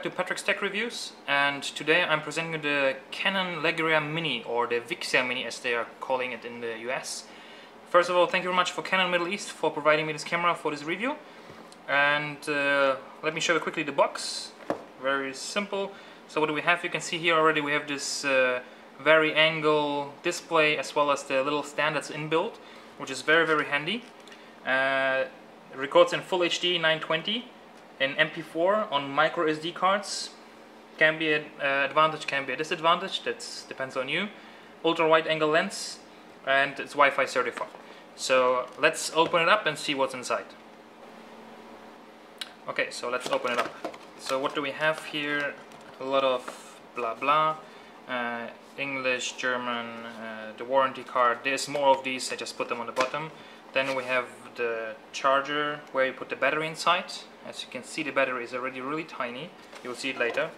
back to Patrick's Tech Reviews, and today I'm presenting you the Canon Legria Mini, or the Vixia Mini as they are calling it in the US. First of all, thank you very much for Canon Middle East for providing me this camera for this review. And let me show you quickly the box. Very simple. So what do we have? You can see here already we have this very angle display as well as the little stand that's inbuilt, which is very handy. It records in Full HD 920 in MP4 on micro SD cards. Can be an advantage, can be a disadvantage, that depends on you. Ultra wide angle lens, and it's Wi-Fi certified. So let's open it up and see what's inside. Okay, so let's open it up. So what do we have here? A lot of blah blah, English, German, the warranty card. There's more of these, I just put them on the bottom. Then we have the charger where you put the battery inside. As you can see, the battery is already really tiny. You'll see it later.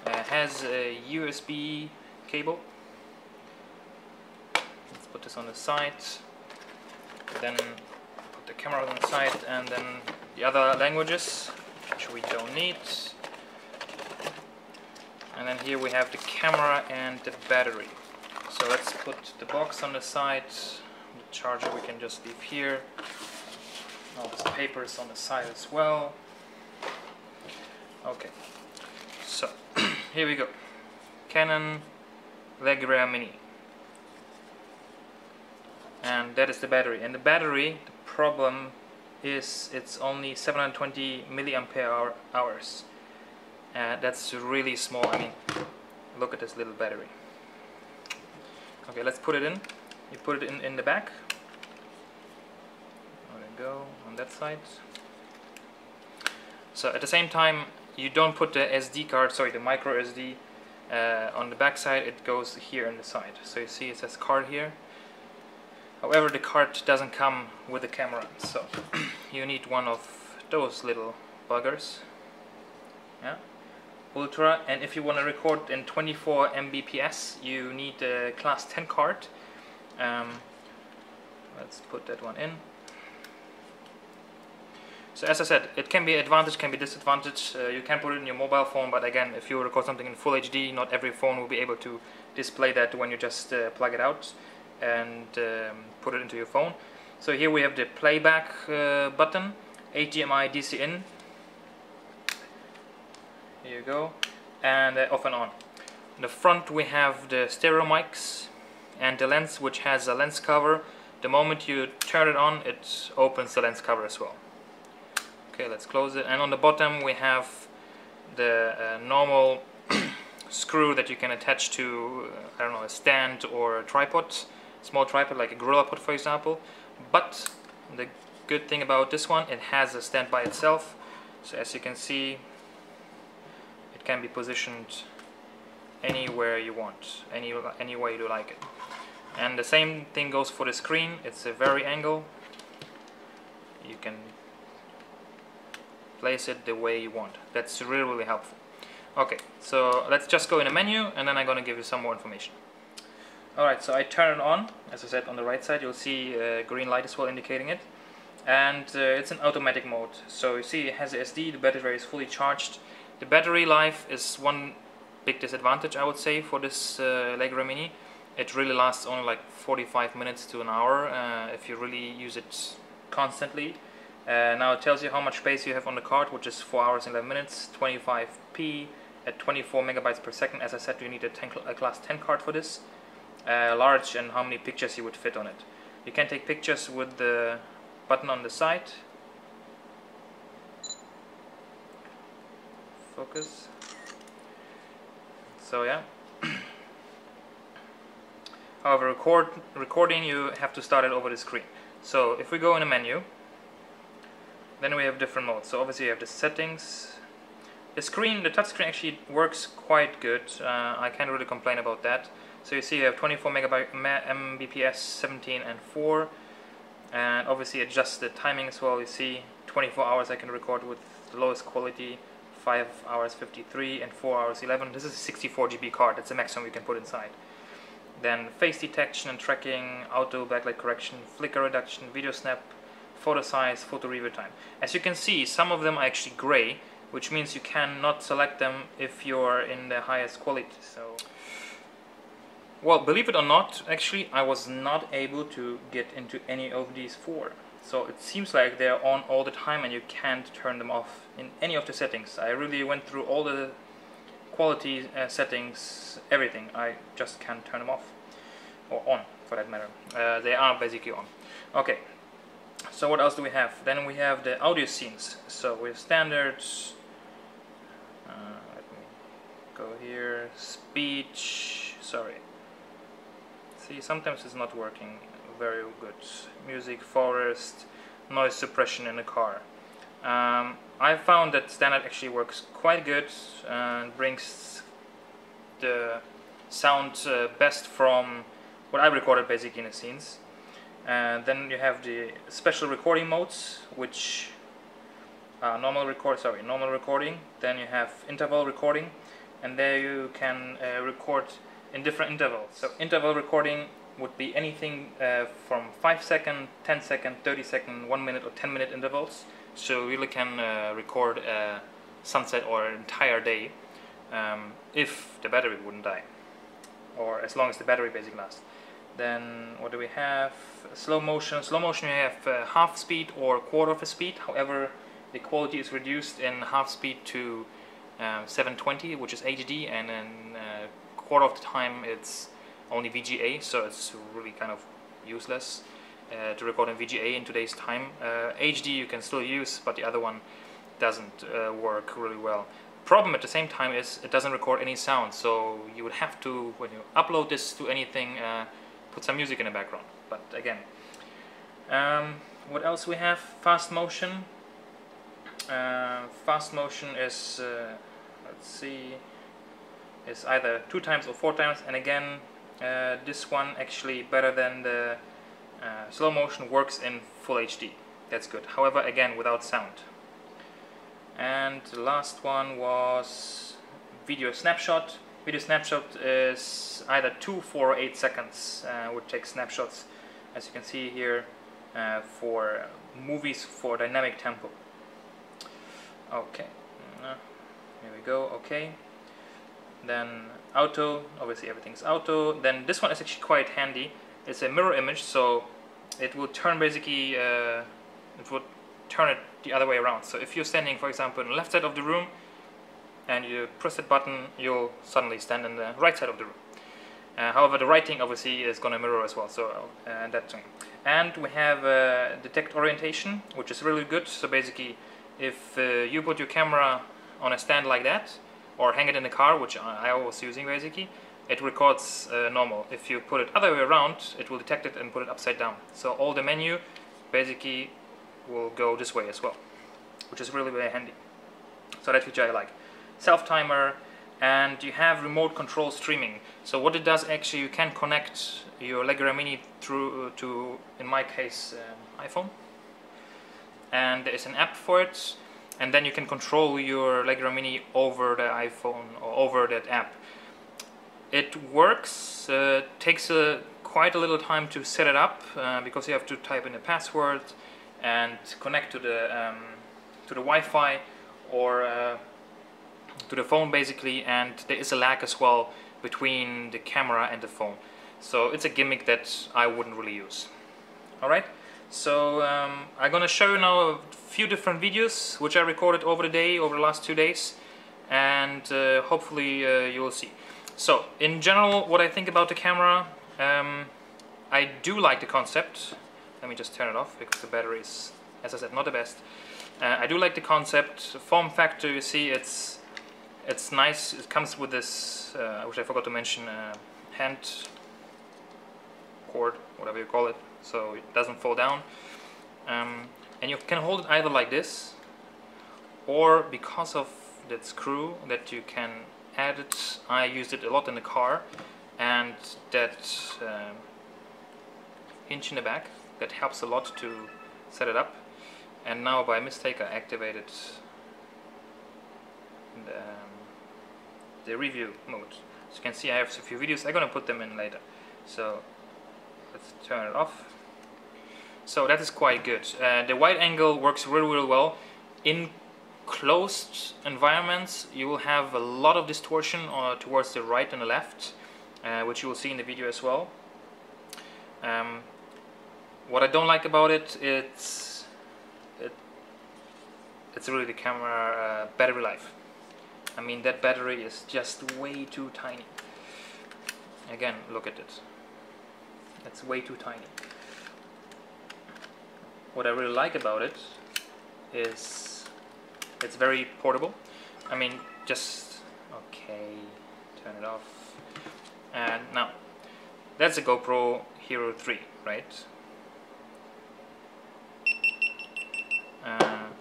Has a USB cable. Let's put this on the side. Then put the camera on the side, and then the other languages, which we don't need. And then here we have the camera and the battery. So let's put the box on the side. The charger we can just leave here. All this paper is on the side as well. Okay, so here we go. Canon Legria Mini. And that is the battery. And the battery, the problem is it's only 720 milliampere hours. That's really small. I mean, look at this little battery. Okay, let's put it in. You put it in the back. There we go, on that side. So at the same time, you don't put the SD card, sorry, the micro SD on the back side. It goes here on the side. So you see it says card here. However, the card doesn't come with the camera, so you need one of those little buggers. Yeah, Ultra. And if you want to record in 24 Mbps, you need a class 10 card. Let's put that one in. So as I said, it can be advantage, can be disadvantage. You can put it in your mobile phone, but again, if you record something in Full HD, not every phone will be able to display that when you just plug it out and put it into your phone. So here we have the playback button, HDMI DC in. Here you go, and off and on. In the front we have the stereo mics and the lens, which has a lens cover. The moment you turn it on, it opens the lens cover as well. Okay, let's close it. And on the bottom we have the normal screw that you can attach to, I don't know, a stand or a tripod, small tripod like a gorilla pod, for example. But the good thing about this one, it has a stand by itself. So as you can see, it can be positioned anywhere you want, any way you like it. And the same thing goes for the screen. It's a very angle. You can place it the way you want. That's really helpful. Okay, so let's just go in a menu, and then I'm going to give you some more information. Alright, so I turn it on. As I said, on the right side you'll see a green light as well indicating it. And it's in automatic mode. So you see it has a SD, the battery is fully charged. The battery life is one big disadvantage, I would say, for this Legria Mini. It really lasts only like 45 minutes to an hour if you really use it constantly. Now it tells you how much space you have on the card, which is 4 hours and 11 minutes, 25p at 24 megabytes per second. As I said, you need a class 10 card for this. Large, and how many pictures you would fit on it. You can take pictures with the button on the side. Focus. So yeah. However, recording, you have to start it over the screen. So if we go in a menu, then we have different modes. So obviously you have the settings. The screen, the touch screen actually works quite good. I can't really complain about that. So you see you have 24 Mbps, 17 and 4. And obviously adjust the timing as well. You see 24 hours I can record with the lowest quality, 5 hours 53 and 4 hours 11. This is a 64 GB card, that's the maximum you can put inside. Then face detection and tracking, auto backlight correction, flicker reduction, video snap, photo size, photo review time. As you can see, some of them are actually gray. which means you cannot select them if you're in the highest quality. So, well, believe it or not, actually I was not able to get into any of these four. So it seems like they're on all the time and you can't turn them off in any of the settings. I really went through all the quality settings, everything. I just can't turn them off, or on for that matter. They are basically on. Okay, so what else do we have? Then we have the audio scenes. So we have standards. Let me go here. Speech. Sorry. See, sometimes it's not working very good. Music, forest, noise suppression in the car. I found that standard actually works quite good and brings the sound best from what I recorded basically in the scenes. And then you have the special recording modes, which are normal recording. Then you have interval recording, and there you can record in different intervals. So interval recording would be anything from 5 second, 10 second, 30 second, 1 minute or 10-minute intervals. So you really can record a sunset or an entire day if the battery wouldn't die, or as long as the battery basically lasts. Then what do we have? Slow motion. Slow motion you have half speed or quarter of a speed. However, the quality is reduced in half speed to 720, which is HD, and then quarter of the time it's only VGA, so it's really kind of useless to record in VGA in today's time. HD you can still use, but the other one doesn't work really well. Problem at the same time is it doesn't record any sound, so you would have to, when you upload this to anything, put some music in the background. But again, what else we have? Fast motion. Fast motion is let's see, is either 2 times or 4 times, and again this one actually better than the slow motion, works in full HD. That's good. However, again, without sound. And the last one was video snapshot. Video snapshot is either 2, 4 or 8 seconds. Would take snapshots, as you can see here, for movies for dynamic tempo. Okay, here we go. Okay, then auto, obviously everything's auto. Then this one is actually quite handy. It's a mirror image, so it will turn basically, it would turn it the other way around. So if you're standing, for example, in the left side of the room and you press that button, you'll suddenly stand in the right side of the room. However, the writing obviously is going to mirror as well, so that thing. And we have detect orientation, which is really good. So basically, if you put your camera on a stand like that, or hang it in the car, which I was using basically, it records normal. If you put it other way around, it will detect it and put it upside down. So all the menu basically will go this way as well, which is really very handy. So that feature I like. Self-timer, and you have remote control streaming. So what it does actually, you can connect your Legria Mini through to, in my case, iPhone, and there is an app for it, and then you can control your Legria Mini over the iPhone or over that app. It works, takes quite a little time to set it up because you have to type in a password and connect to the Wi-Fi or to the phone basically, and there is a lag as well between the camera and the phone. So it's a gimmick that I wouldn't really use. Alright, so I'm gonna show you now a few different videos which I recorded over the day, over the last 2 days, and hopefully you will see. So in general, what I think about the camera, I do like the concept. Let me just turn it off because the battery is, as I said, not the best. I do like the concept. Form factor, you see, it's nice. It comes with this, which I forgot to mention, hand cord, whatever you call it, so it doesn't fall down. And you can hold it either like this, or because of that screw that you can add it. I used it a lot in the car, and that hinge in the back, that helps a lot to set it up. And now by mistake I activated the review mode. So you can see I have a few videos. I'm gonna put them in later. So let's turn it off. So that is quite good. The wide angle works really, really well. In closed environments you will have a lot of distortion towards the right and the left, which you will see in the video as well. What I don't like about it, it's really the camera battery life. I mean, that battery is just way too tiny. Again, look at it. It's way too tiny. What I really like about it is it's very portable. I mean, just okay, turn it off. And now, that's a GoPro Hero 3, right?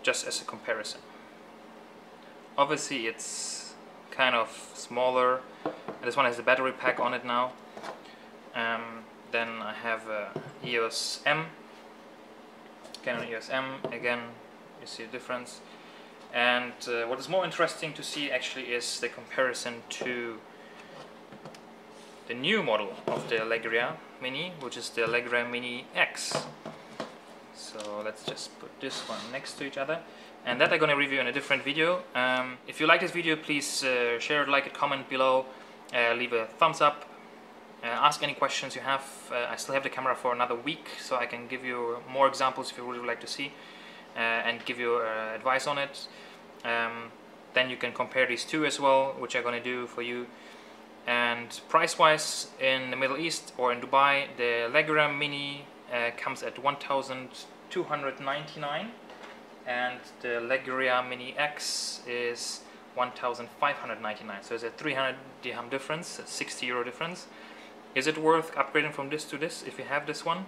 Just as a comparison. Obviously, it's kind of smaller. This one has a battery pack on it now. Then I have a EOS M. Canon EOS M, again, you see the difference. And what is more interesting to see actually is the comparison to the new model of the Legria Mini, which is the Legria Mini X. So let's just put this one next to each other, and that I'm going to review in a different video. If you like this video, please share it, like it, comment below, leave a thumbs up. Ask any questions you have. I still have the camera for another week, so I can give you more examples if you really would like to see, and give you advice on it. Then you can compare these two as well, which I'm going to do for you. And price-wise, in the Middle East or in Dubai, the Legria Mini comes at 1,299, and the Legria Mini X is 1,599. So there's a 300 dirham difference, a 60 euro difference. Is it worth upgrading from this to this if you have this one?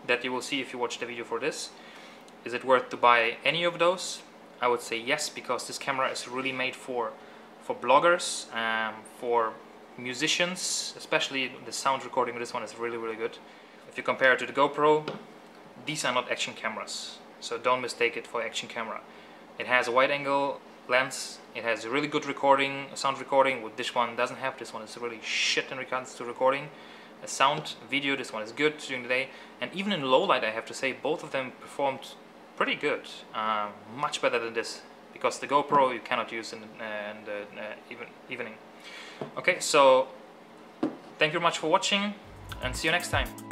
That you will see if you watch the video for this. Is it worth to buy any of those? I would say yes, because this camera is really made for bloggers, for musicians, especially the sound recording of this one is really, really good. If you compare it to the GoPro, these are not action cameras, so don't mistake it for action camera. It has a wide angle lens, it has a really good recording, sound recording, what this one doesn't have. This one is really shit in regards to recording. Sound, video, this one is good during the day, and even in low light I have to say both of them performed pretty good, much better than this, because the GoPro you cannot use in the evening. Okay, so thank you very much for watching, and see you next time.